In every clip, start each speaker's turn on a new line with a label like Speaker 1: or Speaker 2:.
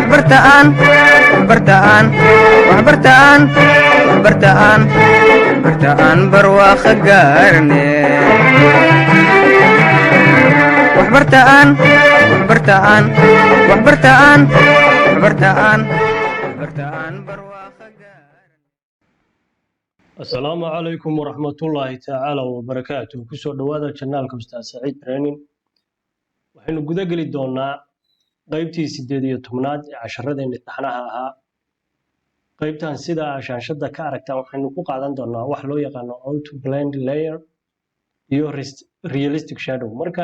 Speaker 1: waxbartaan waxbartaan waxbartaan waxbartaan waxbartaan barwaaqo gaarne waxbartaan waxbartaan waxbartaan waxbartaan waxbartaan barwaaqo gaarne.
Speaker 2: Assalaamu calaykum waraxmatullaahi tacaala wabarakaatuh. Kusoo dhawaada janaalka Ustaad Saciid Training. Waxaynu guda geli doonaa qaybtii 18aad ee casharradeena imtixaanaha ahaa. qaybtan sida shaashada ka aragtaan waxaynu ku qaadan doonaa wax loo yaqaano auto blend layer iyo realistic shadow. Marka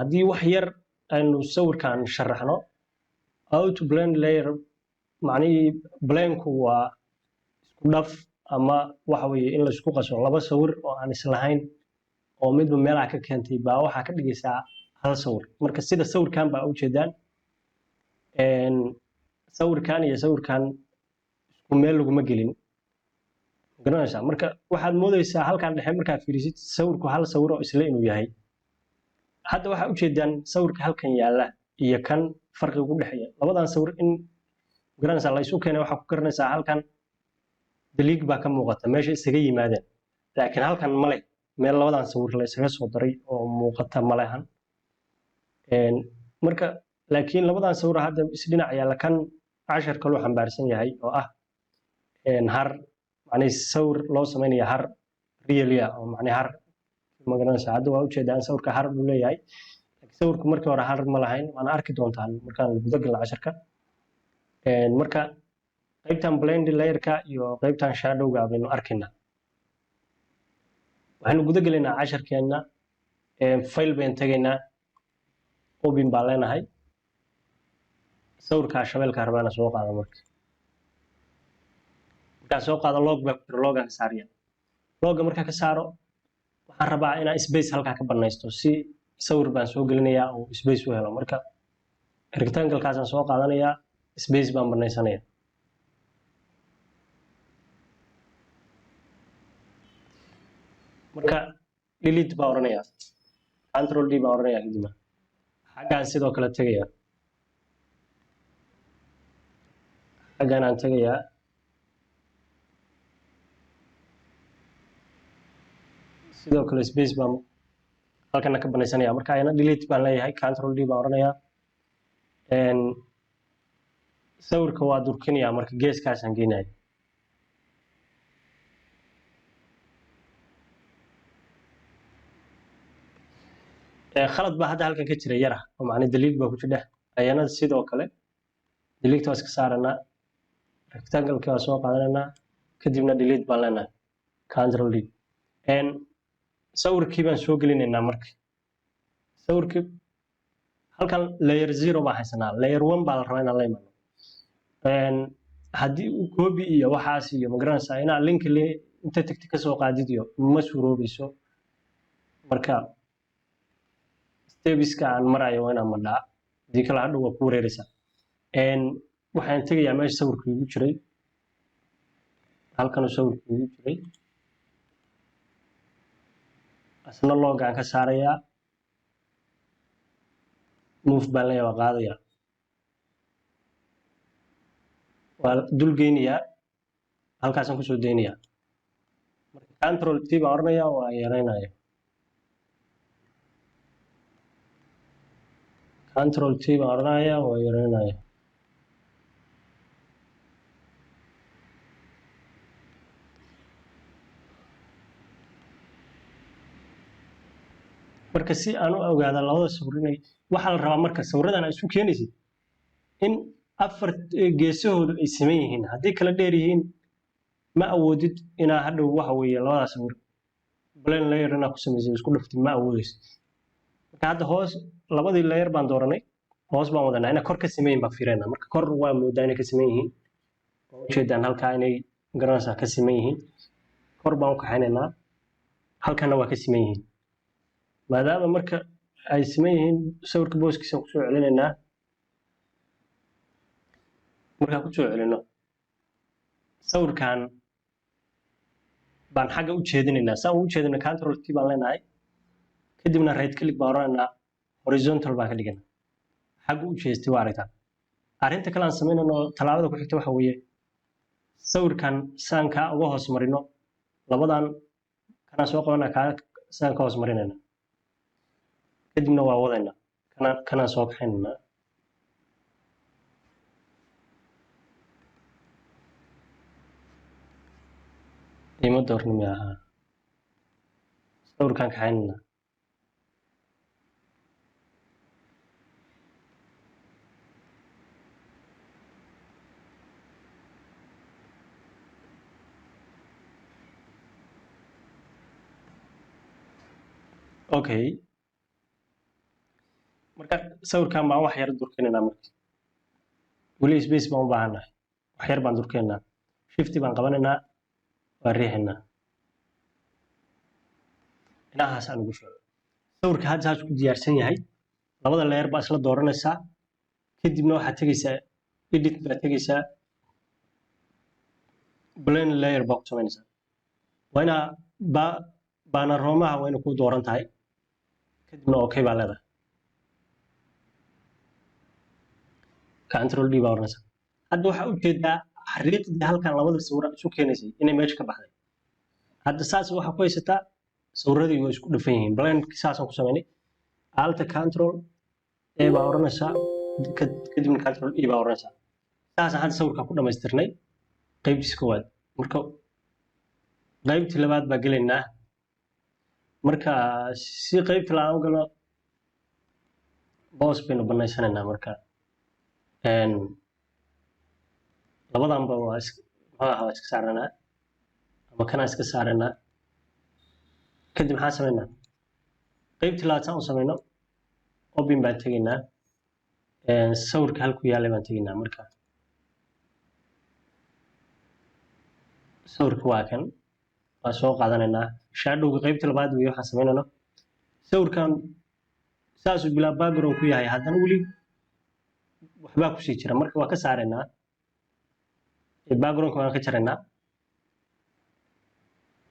Speaker 2: haddii wax yar aynu sawirkan sharaxno, auto blend layer macnihii blendku waa isku dhaf ama waxa weeye in la isku qaso laba sawir oo aan islahayn oo midba meelaha ka keentay baa waxaa ka dhigaysaa hal sawir. Marka sida sawirkan baa u jeedaan sawirkan iyo sawirkan isku meel laguma gelin, garanaysaa. Marka waxaad moodaysaa halkan dhexe markaad fiirisid sawirku hal sawir oo isla inuu yahay. Hadda waxaa u jeedaan sawirka halkan yaala iyo kan farqi ugu dhexeeya labadan sawir in garanaysaa la isu keenay. Waxaa ku garanaysaa halkan daliig baa ka muuqata meesha isaga yimaadeen, laakiin halkan male meel labadan sawir la isaga soo daray oo muuqata malehan. Marka laakiin labadan sawir hadda isdhinac yaala kan cashar kaloo xambaarsan yahay oo ah har macnihii sawir loo samaynayo har realia oo macnihii har ma garanaysaa. Hadda waa u jeedaan sawirka har buu leeyahay, laakiin sawirku markii hore har ma lahayn. waana arki doontaan markaan guda galno casharka. Marka qaybtan blend layerka iyo qaybtan shadowga baynu arkaynaa. waxaynu guda gelaynaa casharkeenna. file baynu tegaynaa, open baan leenahay. sawirka shabeelka rabana soo qaada. markaa soo qaado log baa ku jira, logan ka saariya. logga markaa ka saaro waxaan rabaa inaan space halkaa ka banaysto si sawir baan soo gelinayaa oo space u helo. marka rectangle-kaasaan soo qaadanayaa, space baan banaysanayaa. marka delete baa oranayaa, control D baa oranayaa. kadibna xaggaan sidoo kale tegayaa, xaggaan aan tegayaa. sidoo kale space baan halkana ka banaysanayaa. marka ayana delete baan leeyahay, control D baan oranayaa. sawirka waa durkinayaa, marka geeskaasaan geynayaa. khalad baa hadda halkan ka jira yara oo macnii delete baa ku jira. ayana sidoo kale delete waa iska saaranaa, rectangle-ka waa soo qaadanaynaa, kadibna delete baan leenahay, control D. sawirkii baan soo gelinaynaa. marka sawirkii halkan layer 0 baan haysanaa, layer 1 baa la rabaa inaan la imaano. haddii uu copy iyo waxaas iyo ma garanaysaa inaa link inta tagti ka soo qaadid iyo ma suuroobayso. marka stebiska aan marayo waa inaan madhaa, haddii kale hadhow waa ku wareeraysaa. waxaan tegayaa meesha sawirka igu jiray, halkanuu sawirka igu jiray. asna loggaan ka saarayaa, move baan leeyahay, waa qaadayaa, waa dul geynayaa, halkaasaan kusoo deynayaa. marka control T baan oranayaa, waa yaraynayaa, control T baan oranayaa, waa yaraynayaa. marka si aan u ogaado labada sawir inay waxa la rabaa marka sawiradan ay isu keenaysid in afar geesahoodu ay siman yihiin. haddii kala dheer yihiin ma awoodid inaa hadhow waxa weeye labada sawir blend layer inaa ku samaysid isku dhaftid, ma awoodaysid. marka hadda hoos labadii layer baan dooranay, hoos baan wadanaa inaa kor ka siman yihiin baan fiirinaa. marka kor waa moodaa inay ka siman yihiin, oo ujeedaan halkaa inay garanaysaa ka siman yihiin. kor baan u kaxaynaynaa, halkana waa ka siman yihiin. maadaama marka ay siman yihiin sawirka booskiisa ku soo celinaynaa. markaa ku soo celino sawirkan baan xagga u jeedinaynaa. saan ugu jeedino control T baan leenahay, kadibna right click baan oranaynaa, horizontal baan ka dhiganaa. xagga u jeestay waa aragtaa. arrinta kale aan samaynayno talaabada ku xigta waxa weeye sawirkan saan kaa uga hoos marino labadan kanaan soo qabanaa kaa saan ka hoos marinayna kadibna waa wadayna kanaan soo kaxaynayna qiimo doornimi ahaa sawirkan kaxaynayna okay marka sawirkan baan wax yar durkinaynaa marka weli space baan u baahannahay wax yar baan durkinaynaa shifti baan qabanaynaa waan riixaynaa inahaas aan ugu sheego sawirka hadda saas ku diyaarsan yahay labada layer baa isla dooranaysaa kadibna waxaad tegaysaa edit baad tegaysaa blend layer baa ku samaynaysaa waa inaa baanaroomaha waa ina ku dooran tahay kadibna okay baa leedahay control D baa oranaysaa hadda waxaa ujeedaa xariiqdii halkan labada sawir isu keenaysay inay meesha ka baxday hadda saas waxaa ku haysataa sawiradii waa isku dhafan yihiin blendki saasaan ku samaynay alta control A baa oranaysaa kadibna control E baa oranaysaa saasaan hadda sawirka ku dhamaystirnay qaybtiisa koowaad marka qaybtii labaad baa gelaynaa marka si qaybta laaan u galo boos baynu banaysanaynaa marka labadanba waa iska saaranaa ama kanaa iska saaranaa kadib maxaan samaynaa qaybtii labaad saan u samayno open baan tegaynaa sawirka halku yaalay baan tegaynaa marka sawirka waa kan waan soo qaadanaynaa shadowga qaybta labaad weeye waxaan samaynayno sawirkan saasuu bilaa background ku yahay haddana weli waxbaa kusii jira marka waa ka saaraynaa backgroundka waan ka jaraynaa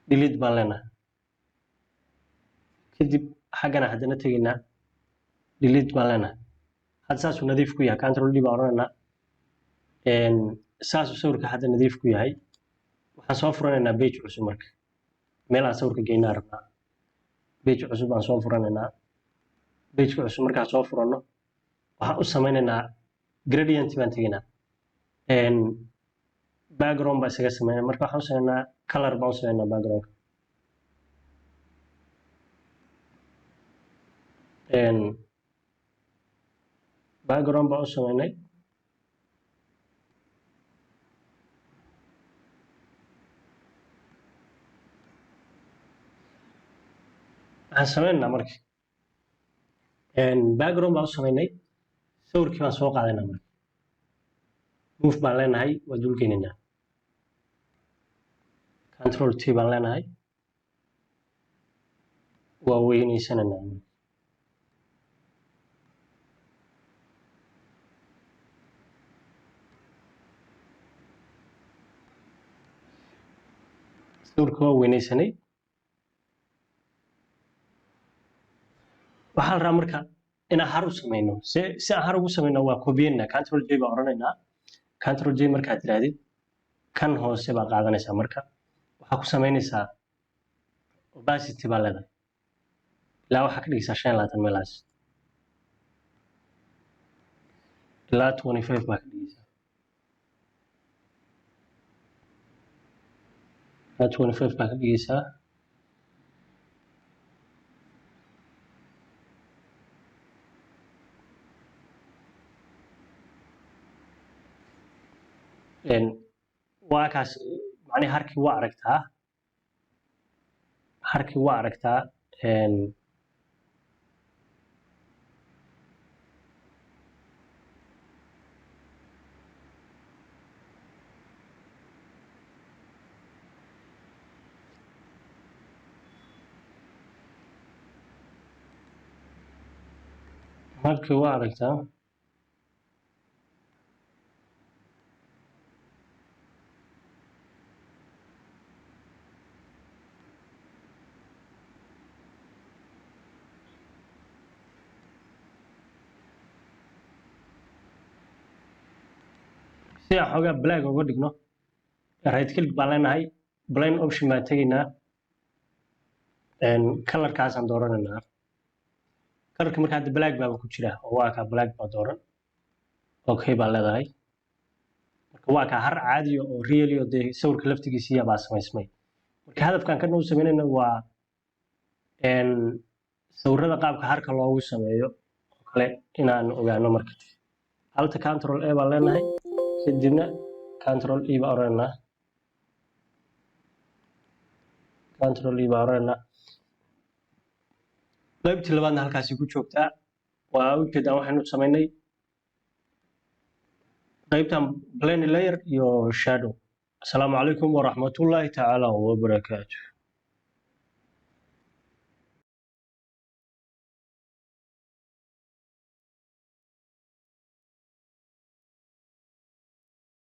Speaker 2: delete baan leenahay kadib xaggana haddana tegaynaa delete baan leenahay hadda saasuu nadiif ku yahay control D baan oranaynaa saasuu sawirka hadda nadiif ku yahay waxaan soo furanaynaa page cusub marka meel aan sawirka geynaa rabnaa page cusub aan soo furanaynaa pageka cusub markaan soo furanno waxaan u samaynaynaa gradient baan tegaynaa background baa isaga sameynaa marka waxaan u samaynaa color baan u samaynaa backgroundka background baan u samaynay waxaan samaynaa marka background baan u samaynay sawirkii baan soo qaadaynaa marka move baan leenahay waa dulgeynaynaa control T baan leenahay waa weynaysanaynaa sawirka waa weynaysanay waxaan rabaa marka inaan har u samayno si aan har ugu samayno waa kobiyeynaa control J baan oranaynaa control J markaad tirahdid kan hoose baa qaadanaysaa marka waxaa ku samaynaysaa opacity baa leedahay ilaa waxaa ka dhigaysaa 25 meelahaas ilaa 25 baa ka dhigaysaa ilaa 25 baa ka dhigaysaa waa kaas macnaheedu harkii waa aragtaa si aan xoogaa black uga dhigno right click baan leenahay blend option baan tegaynaa colorkaasaan dooranaynaa colorka marka hadda black baa ku jira oo waa ka black baa dooran okay baan leedahay marka waa ka har caadi oo really oo dee sawirka laftigiisa baa samaysmay marka hadafkan ka noo sameynayna waa sawirada qaabka harka loogu sameeyo oo kale inaan ogaano marka alta control A baan leenahay kadibna control E baan oranaa control E baan oranaa qaybtii labaadna halkaasi ku joogtaa waa ujeedaan waxaynu sameynay qaybtan blend layer iyo shadow. Assalamu alaikum wa rahmatullahi ta'ala wa barakatuh.